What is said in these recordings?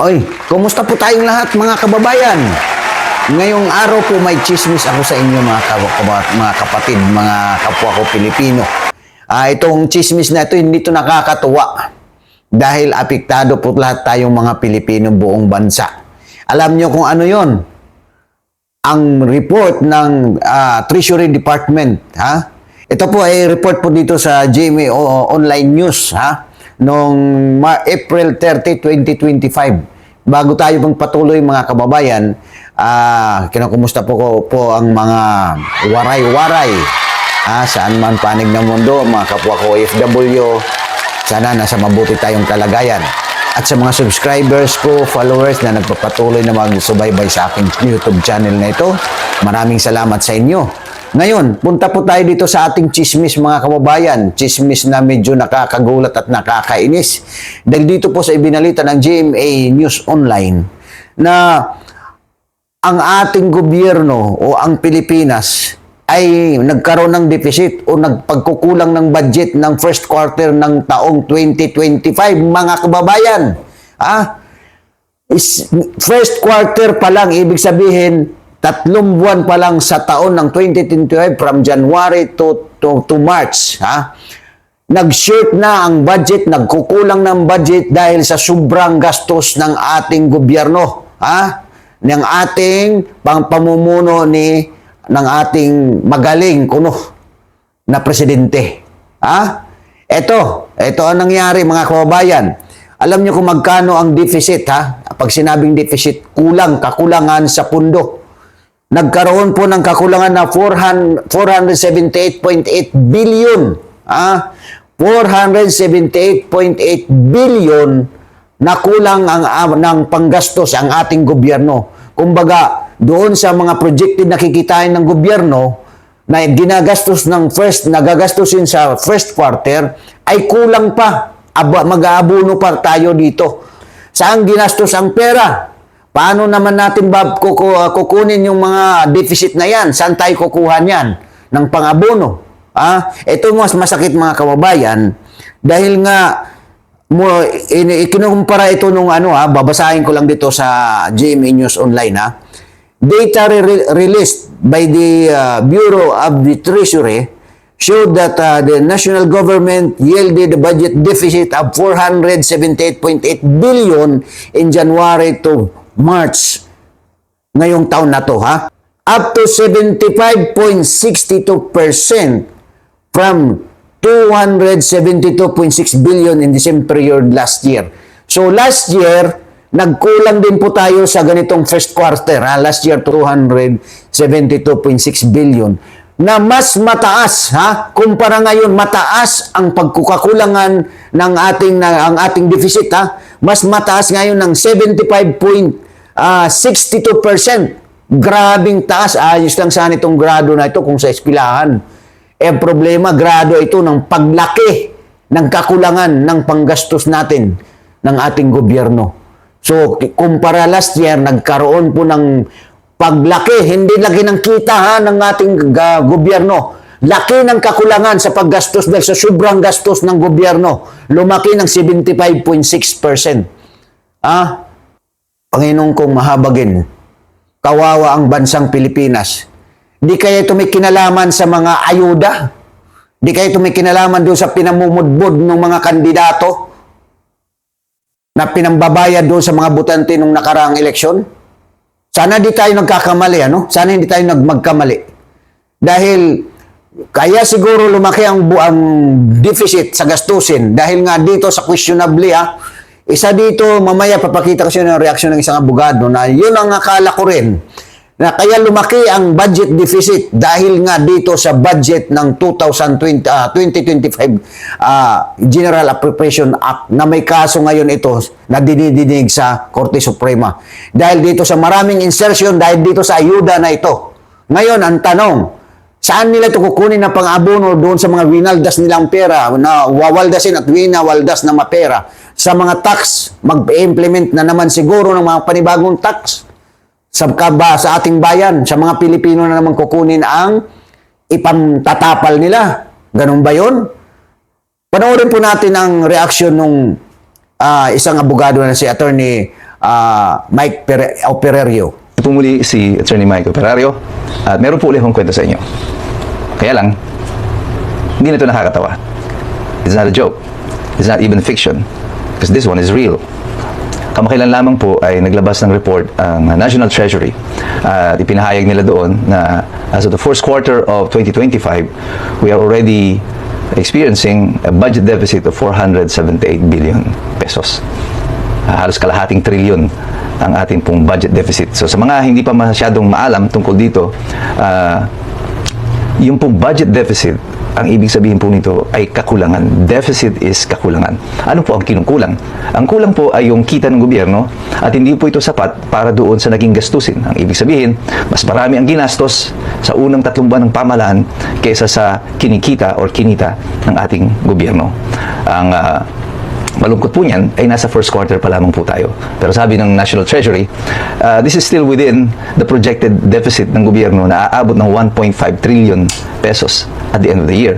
Oy, kumusta po tayong lahat mga kababayan? Ngayong araw po may chismis ako sa inyo mga kapatid, mga kapwa ko Pilipino. Itong chismis na ito, hindi ito nakakatuwa. Dahil apektado po lahat tayong mga Pilipino buong bansa. Alam nyo kung ano yon? Ang report ng Treasury Department. Ito po ay report po dito sa GMA Online News. Noong April 30, 2025. Bago tayo patuloy mga kababayan, kinakumusta po ang mga waray-waray saan man panig ng mundo, mga kapwa ko OFW, sana nasa mabuti tayong kalagayan. At sa mga subscribers ko, followers na nagpapatuloy na magsubaybay sa aking YouTube channel na ito, maraming salamat sa inyo. Ngayon, punta po tayo dito sa ating chismis mga kababayan. Chismis na medyo nakakagulat at nakakainis. Dahil dito po sa ibinalita ng GMA News Online na ang ating gobyerno o ang Pilipinas ay nagkaroon ng deficit o nagpagkukulang ng budget ng first quarter ng taong 2025 mga kababayan. First quarter pa lang, ibig sabihin 3 buwan pa lang sa taon ng 2025 from January to March. Nag-short na ang budget, nagkukulang ng budget dahil sa sobrang gastos ng ating gobyerno. Ng ating pamumuno ng ating magaling na presidente. Ito ang nangyari mga kababayan. Alam niyo kung magkano ang deficit Pag sinabing deficit, kakulangan sa pundo. Nagkaroon po ng kakulangan na 478.8 billion. 478.8 billion na kulang ng panggastos ang ating gobyerno. Kumbaga, doon sa mga projected na kikitain ng gobyerno na nagagastusin sa first quarter, ay kulang pa. Mag-aabuno pa tayo dito. Saan ginastos ang pera? Paano naman natin kukunin yung mga deficit na yan? Saan tayo kukuha niyan? Ng pang-abono. Ito mas masakit mga kababayan dahil nga ikinukumpara ito nung babasahin ko lang dito sa GMA News Online. Data released by the Bureau of the Treasury showed that the national government yielded a budget deficit of 478.8 billion in January to March ngayong taon na to. Up to 75.62% from 272.6 billion in the same period last year. So last year, nagkulang din po tayo sa ganitong first quarter. Last year, 272.6 billion. Na mas mataas, kumpara ngayon, mataas ang pagkukakulangan ng ang ating deficit, Mas mataas ngayon ng 75.62%. Grabing taas. Ayos lang sana itong grado na ito kung sa eskwelahan. Problema, grado ito ng paglaki ng kakulangan ng panggastos natin ng ating gobyerno. So, kumpara last year, nagkaroon po ng paglaki, hindi laki ng kita ng ating gobyerno. Laki ng kakulangan sa paggastos dahil sa sobrang gastos ng gobyerno. Lumaki ng 75.6%. Panginoon kong mahabagin, kawawa ang bansang Pilipinas. Di kaya ito may kinalaman sa mga ayuda? Di kaya ito may kinalaman doon sa pinamumudbud ng mga kandidato na pinambabayad doon sa mga botante nung nakaraang eleksyon? Sana di tayo nagkakamali, Sana hindi tayo magkamali. Dahil kaya siguro lumaki ang deficit sa gastusin dahil nga dito sa questionably, isa dito, mamaya papakita ko siya ng reaksyon ng isang abogado na yun ang akala ko rin na kaya lumaki ang budget deficit dahil nga dito sa budget ng 2025 General Appropriation Act na may kaso ngayon ito na dinidinig sa Korte Suprema. Dahil dito sa maraming insertion, dahil dito sa ayuda na ito. Ngayon, ang tanong, saan nila ito kukunin na pang-abono doon sa mga winaldas nilang pera na wawaldasin at winawaldas na mapera? Sa mga tax, mag-implement na naman siguro ng mga panibagong tax sa ating bayan, sa mga Pilipino na naman kukunin ang ipamtatapal nila. Ganun ba yun? Panoorin po natin ang reaksyon ng isang abogado na si Attorney Mike Operario. Ito muli si Attorney Mike Operario at meron po ulit akong kwento sa inyo. Kaya lang, hindi na ito nakakatawa. It's not a joke. It's not even fiction. Because this one is real. Kamakailan lamang po ay naglabas ng report ang National Treasury at ipinahayag nila doon na as of the first quarter of 2025, we are already experiencing a budget deficit of 478 billion pesos. Halos kalahating trilyon ang ating pong budget deficit. So sa mga hindi pa masyadong maalam tungkol dito, yung pong budget deficit, ang ibig sabihin po nito ay kakulangan. Deficit is kakulangan. Ano po ang kinungkulang? Ang kulang po ay yung kita ng gobyerno at hindi po ito sapat para doon sa naging gastusin. Ang ibig sabihin, mas marami ang ginastos sa unang 3 buwan ng pamahalaan kaysa sa kinikita or kinita ng ating gobyerno. Ang malungkot po niyan ay nasa first quarter pa lamang po tayo. Pero sabi ng National Treasury, this is still within the projected deficit ng gobyerno na aabot ng 1.5 trillion pesos at the end of the year.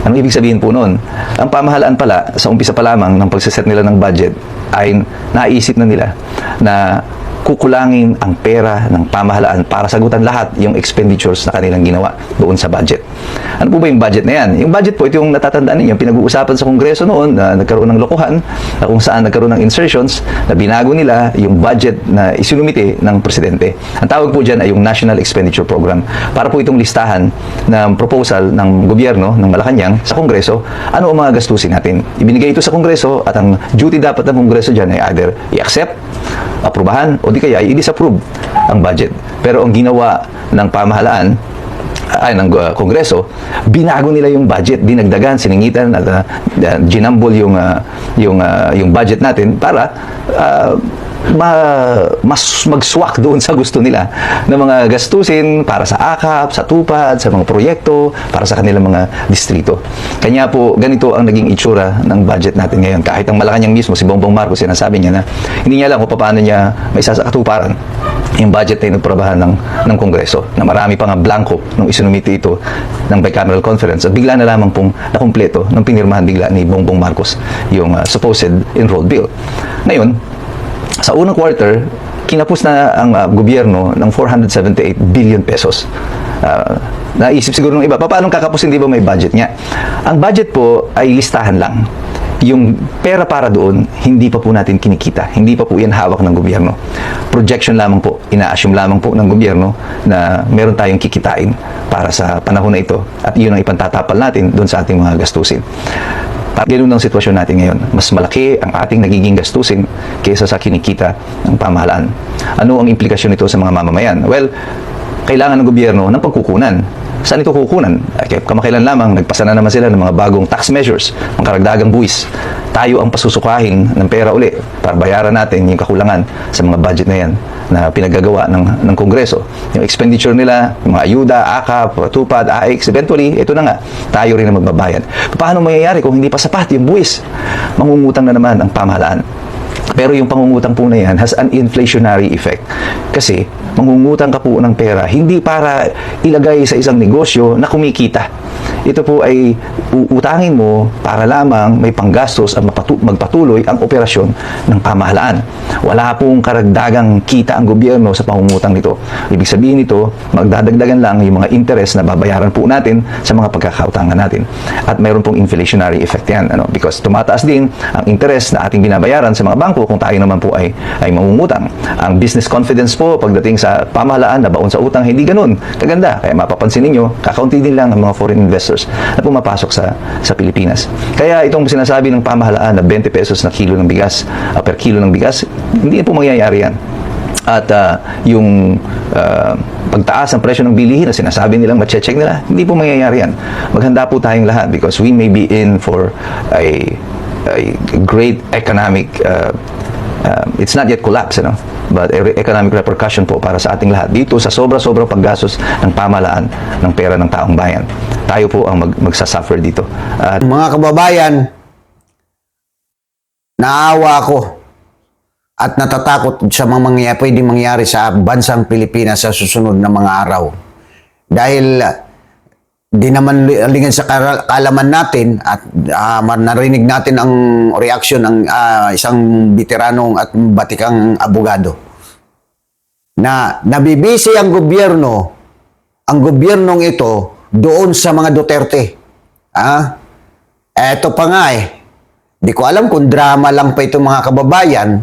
Anong ibig sabihin po noon? Ang pamahalaan pala, sa umpisa pa lamang ng pagsiset nila ng budget, ay naisip na nila na kukulangin ang pera ng pamahalaan para sagutan lahat yung expenditures na kanilang ginawa doon sa budget. Ano po ba yung budget na yan? Yung budget po, ito yung natatandaan ninyo, pinag-uusapan sa Kongreso noon na nagkaroon ng lokohan, na kung saan nagkaroon ng insertions, na binago nila yung budget na isinumite ng Presidente. Ang tawag po dyan ay yung National Expenditure Program. Para po itong listahan ng proposal ng gobyerno ng Malacanang sa Kongreso, ano ang mga gastusin natin. Ibinigay ito sa Kongreso at ang duty dapat ng Kongreso dyan ay either i-accept, aprubahan, o di kaya i-disapprove ang budget. Pero ang ginawa ng pamahalaan ng Kongreso, binago nila yung budget, dinagdagan, siningitan at ginambol yung budget natin para mas magswak doon sa gusto nila ng mga gastusin para sa AKAP, sa TUPAD, sa mga proyekto, para sa kanilang mga distrito. Kanya po, ganito ang naging itsura ng budget natin ngayon. Kahit ang Malacanang mismo, si Bongbong Marcos, sinasabi niya na hindi niya alam kung paano niya may sasakatuparan yung budget na inuprobahan ng Kongreso, na marami pa nga blanco nung isinumite ito ng bicameral conference at bigla na lamang pong nakumpleto nung pinirmahan bigla ni Bongbong Marcos yung supposed enrolled bill. Ngayon, sa unang quarter, kinapos na ang gobyerno ng 478 billion pesos. Naisip siguro ng iba, paano kakapusin, di ba may budget niya? Ang budget po ay listahan lang. Yung pera para doon, hindi pa po natin kinikita. Hindi pa po yan hawak ng gobyerno. Projection lamang po, ina-assume lamang po ng gobyerno na meron tayong kikitain para sa panahon na ito. At yun ang ipantatapal natin doon sa ating mga gastusin. At ganun ang sitwasyon natin ngayon. Mas malaki ang ating nagiging gastusin kaysa sa kinikita ng pamahalaan. Ano ang implikasyon nito sa mga mamamayan? Well, kailangan ng gobyerno ng pagkukunan. Saan ito kukunan? Kamakailan lamang, nagpasa na naman sila ng mga bagong tax measures, ang karagdagang buwis. Tayo ang pasusukahin ng pera uli para bayaran natin yung kakulangan sa mga budget na yan na pinagagawa ng Kongreso. Yung expenditure nila, yung mga ayuda, AKAP, TUPAD, AIX, eventually, ito na nga, tayo rin ang magbabayad. Paano mangyayari kung hindi pa sapat yung buwis? Mangungutang na naman ang pamahalaan. Pero yung pangungutang po na yan has an inflationary effect. Kasi, mangungutang ka po ng pera, hindi para ilagay sa isang negosyo na kumikita. Ito po ay uutangin mo para lamang may panggastos at magpatuloy ang operasyon ng pamahalaan. Wala pong karagdagang kita ang gobyerno sa pangungutang nito. Ibig sabihin nito, magdadagdagan lang yung mga interest na babayaran po natin sa mga pagkakautangan natin. At mayroon pong inflationary effect yan. Because tumataas din ang interest na ating binabayaran sa mga bangko kung tayo naman po ay mangungutang. Ang business confidence po pagdating sa pamahalaan na baon sa utang, hindi ganun kaganda. Kaya mapapansin ninyo, kakaunti din lang ang mga foreign investors na pumapasok sa Pilipinas. Kaya itong sinasabi ng pamahalaan na 20 pesos na kilo ng bigas, per kilo ng bigas, hindi po mangyayari yan. At yung pagtaas ng presyo ng bilihin na sinasabi nilang matche-check nila, hindi po mangyayari yan. Maghanda po tayong lahat because we may be in for a great economic it's not yet collapse, but economic repercussion po para sa ating lahat dito sa sobra-sobrang paggastos ng pamahalaan ng pera ng taong bayan. Tayo po ang magsasuffer dito. Mga kababayan, naawa ako at natatakot sa mga pwedeng mangyari sa bansang Pilipinas sa susunod na mga araw. Dahil di naman lingid sa kaalaman natin at narinig natin ang reaksyon ng isang veteranong at batikang abogado na nabibisi ang gobyernong ito doon sa mga Duterte. Eto pa nga di ko alam kung drama lang pa ito mga kababayan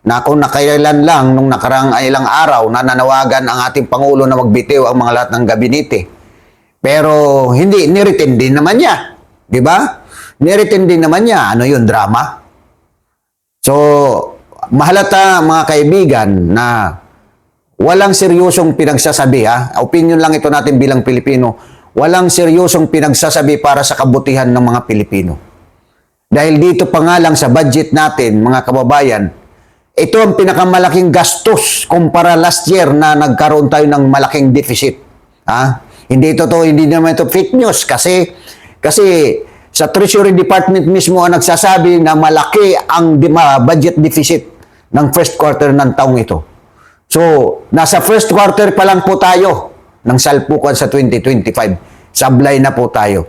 na kung nakailan lang nung nakaraang ilang araw na nanawagan ang ating Pangulo na magbitiw ang mga lahat ng gabinete. Pero hindi, niritin din naman niya. Di ba? Niritin din naman niya. Ano yun, drama? So, mahalata mga kaibigan na walang seryosong pinagsasabi. Opinion lang ito natin bilang Pilipino. Walang seryosong pinagsasabi para sa kabutihan ng mga Pilipino. Dahil dito pa nga lang sa budget natin, mga kababayan, ito ang pinakamalaking gastos kumpara last year na nagkaroon tayo ng malaking deficit. Hindi naman ito fake news kasi sa Treasury Department mismo ang nagsasabi na malaki ang budget deficit ng first quarter ng taong ito. So, nasa first quarter pa lang po tayo ng salpukan sa 2025. Sablay na po tayo.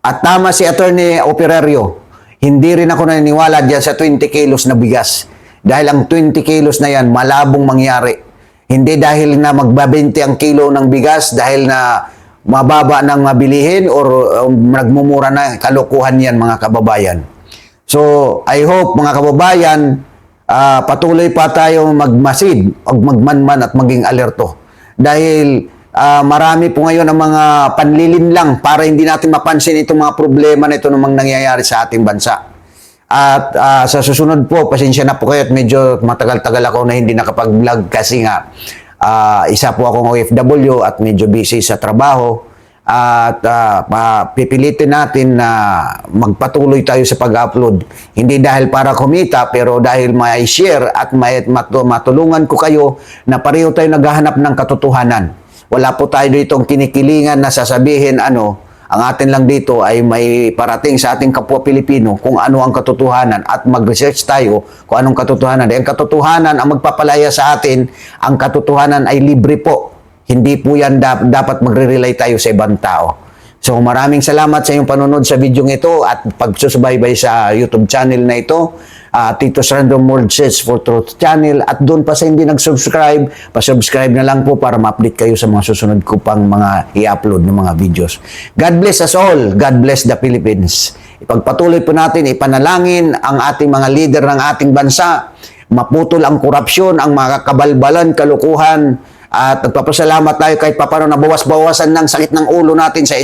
At tama si Attorney Operario, hindi rin ako naniniwala diyan sa 20 kilos na bigas. Dahil ang 20 kilos na yan, malabong mangyari. Hindi dahil na magbabente ang kilo ng bigas, dahil na mababa ng mabilihin or nagmumura na, kalokohan yan mga kababayan. So, I hope mga kababayan, patuloy pa tayo magmasid, magmanman at maging alerto. Dahil marami po ngayon ang mga panlilinlang para hindi natin mapansin itong mga problema na ito namang nangyayari sa ating bansa. At sa susunod po, pasensya na po kayo at medyo matagal-tagal ako na hindi nakapag-vlog kasi nga isa po akong OFW at medyo busy sa trabaho. At pipilitin natin na magpatuloy tayo sa pag-upload. Hindi dahil para kumita, pero dahil may share at matulungan ko kayo na pareho tayo naghahanap ng katotohanan. Wala po tayo dito ang kinikilingan na sasabihin ang atin lang dito ay may parating sa ating kapwa Pilipino kung ano ang katotohanan at mag-research tayo kung anong katotohanan. Ang katotohanan ang magpapalaya sa atin, ang katotohanan ay libre po. Hindi po yan dapat magre-rely tayo sa ibang tao. So maraming salamat sa iyong panonood sa video ito at pagsusubaybay sa YouTube channel na ito. Tito's Random World Search for Truth channel. At doon pa sa hindi nag-subscribe, pa-subscribe na lang po para ma-update kayo sa mga susunod ko pang mga i-upload ng mga videos. God bless us all. God bless the Philippines. Ipagpatuloy po natin, ipanalangin ang ating mga leader ng ating bansa. Maputol ang korupsyon, ang mga kabalbalan, kalukuhan. At nagpapasalamat tayo kahit papano nabawas-bawasan ng sakit ng ulo natin sa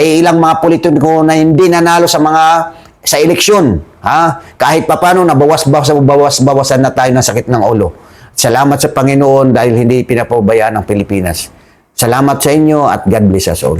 ilang mga politiko na hindi nanalo sa eleksyon. Kahit papano nabawas-bawasan na tayo ng sakit ng ulo. Salamat sa Panginoon dahil hindi pinapabayaan ang Pilipinas. Salamat sa inyo at God bless us all.